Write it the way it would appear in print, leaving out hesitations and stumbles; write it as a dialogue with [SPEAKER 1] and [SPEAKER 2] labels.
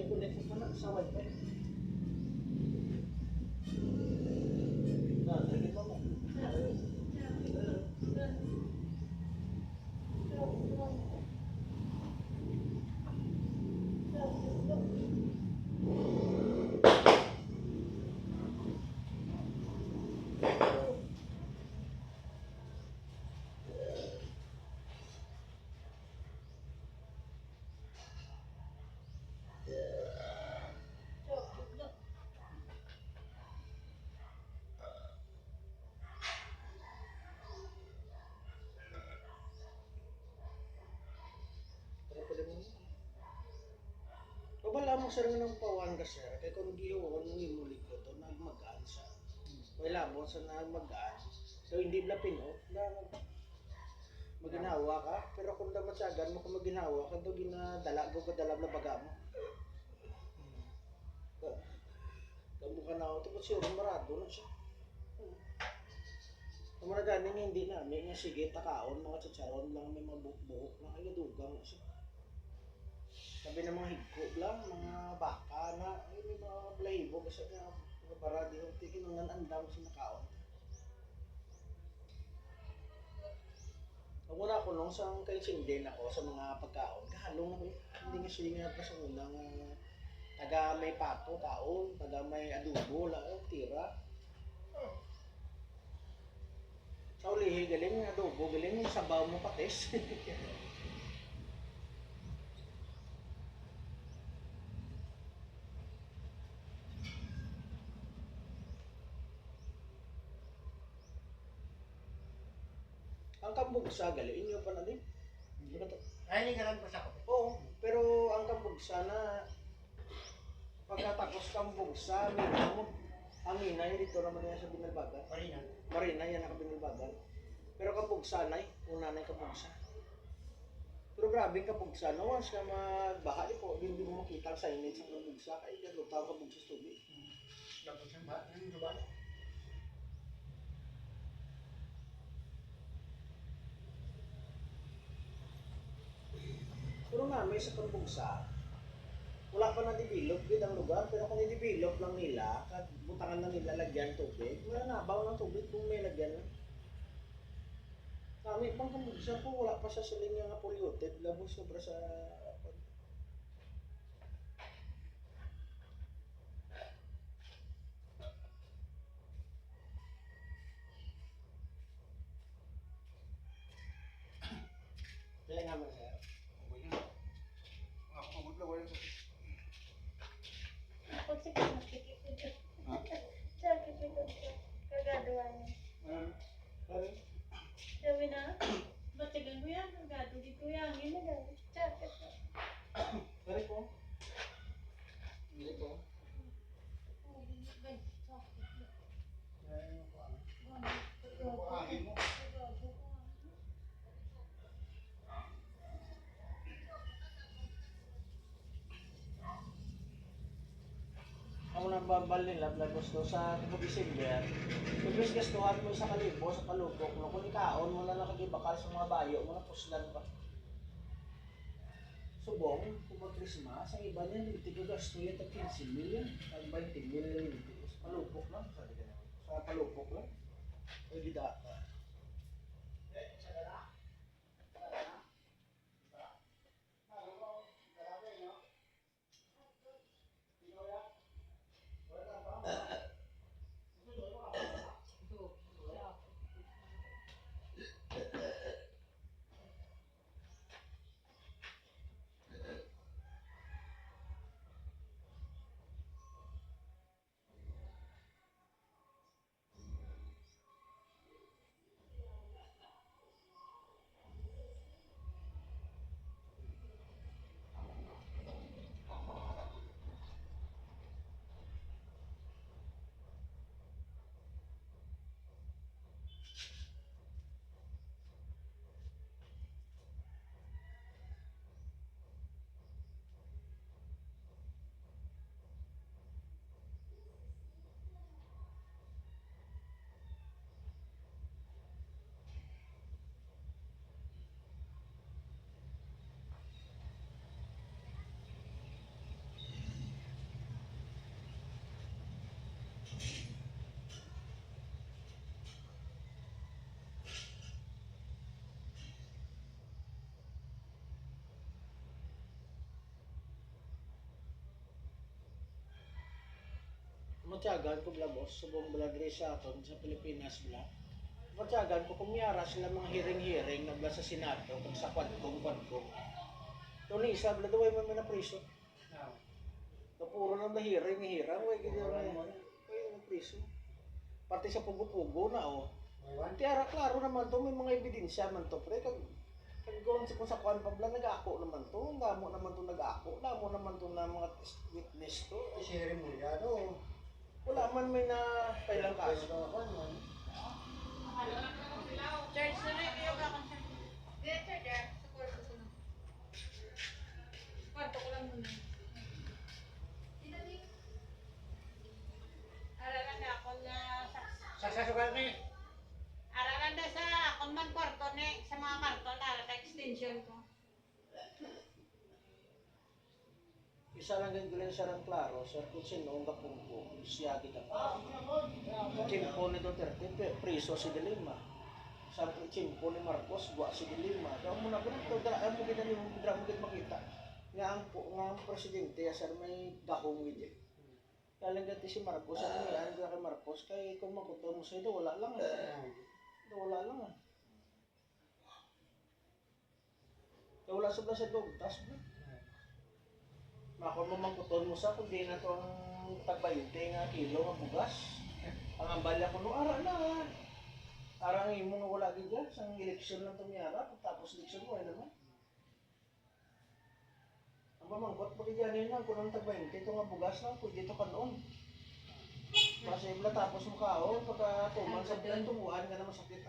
[SPEAKER 1] connect ka na sa wifi. Na, trigger mo mo. Wala mo sir ng pawan ka sir, kaya kung gihuon mo imulig ko to, nagmagaan siya. Wala mo sa nagmagaan. So hindi na pinot, na maginawa ka, pero kung damatsagan mo kung maginawa ka, do ginadala go kadala na baga mo. Kamu ka na ako, tapos siya, marado na siya. Kung mga ganing hindi namin, nga sige, takaon, mga tsatsaron lang, may mabuk-buhok lang, ay nadugang na siya. Sabi ng mga higko lang, mga baka na, ay may mga balahibo kasi nga mga baradi yung tikinungan andam sa nakaon. Ang una ko nung sa kaising din ako sa mga pagkaon, kahalong ako hindi nga siya nga pa sa unang taga may pato, taon, taga may adobo, lang, tira. Sa ulihi, galing yung adobo, galing yung sabaw mo patis. Ang kambugsa, galing inyo pa na din.
[SPEAKER 2] Ay, hindi ka lang pa sa ko.
[SPEAKER 1] Oo, pero ang kambugsa na pagkatapos kambugsa, mina mo, ang mina yun dito naman yan sa Binalbagan.
[SPEAKER 2] Marina.
[SPEAKER 1] Marina yan ang Binalbagan. Pero kambugsa na una na yung kambugsa. Pero grabe yung kambugsa, no? Once ka magbaha, hindi mo makita ang signage ng kambugsa, kaya lutaw kambugsa sa tubig.
[SPEAKER 2] Dapat siyang ba? Ano ba?
[SPEAKER 1] Pero nga, may sa kambugsa, wala pa na-develop din ang lugar, pero kung i-develop lang nila, butangan na nila lagyan tubig, wala nabaw ng tubig kung may lagyan na. Kami pang kambugsa po, wala pa sa siling nga polluted, labos sobra sa... Kaya nga mo sir.
[SPEAKER 3] Sabi na, batagan mo yan, ang gato di ko yan, yun na lang, jacket ko.
[SPEAKER 1] Pwede po. Pwede po. Ako nang babal nila, gusto sa December. Ibig gastuhan mo sa kalibo, sa palubok, no? Kung ikaon mo na nakagibakal sa mga bayo, mga puslan pa. Subong, kung mag-Christmas, ang iba niya, nagtigagas to yan, 15 million, 20 million, sa palubok lang, sa palubok lang. Ay, gidata. matyagan ko bla boss, subong bla diri sa aton sa Pilipinas bla. Matyagan ko kung miyara sila mga hearing na bla sa Senado kung sa kwadkong. Ito ni isa bla duway man na priso. Kapuro lang na hearing, way gid na. Way na priso. Parte sa pugo-pugo na oh. Tiara klaro naman to, may mga ebidensya man to pre kag gawin sa kung sa kwan pa bla nag-ako naman to, damo naman to nag-ako, damo naman to na mga witness to.
[SPEAKER 2] Seremolyado.
[SPEAKER 1] Wala man may na kailang kaso.
[SPEAKER 3] Church na rin kayo ka kung saan. Dito, church. Sa kwarto ko lang. Kwarto ko lang muna. Aralan na ako na
[SPEAKER 2] Sasasukan ni.
[SPEAKER 3] aralan na sa akong man kwarto ni sa mga karton na extension ko.
[SPEAKER 1] Isa lang din galing sa lang klaro, sir, kung sino ang kapungko, siya kita pa. Chimpo ni Duterte, priso si Dilima. Sa chimpo ni Marcos, buwa si Dilima. Kaya mo na ko nito, daan mo kita ni mo kita makita. Nga ang presidente, sir, may gahong with it. Kaya lang gati si Marcos, ano yan, kay Marcos, kay kung makuto mo sa ito, wala lang. Ito, wala lang. Kaya wala sa sa dugtas, bro. Makon mo mangkuton mo sa kung di na to ang tagbayute nga kilo nga bugas. Ang ambalya ko no ara na. Ara nga imo nga wala gid ya sang eleksyon lang tumiyara tapos eleksyon mo ay naman. Ang pamangkot pa gid yan na kung ang tagbayute to nga bugas lang pwede to kanon. Basta ibla tapos mo kao pagka tuman sa bilang tumuan ka na masakit.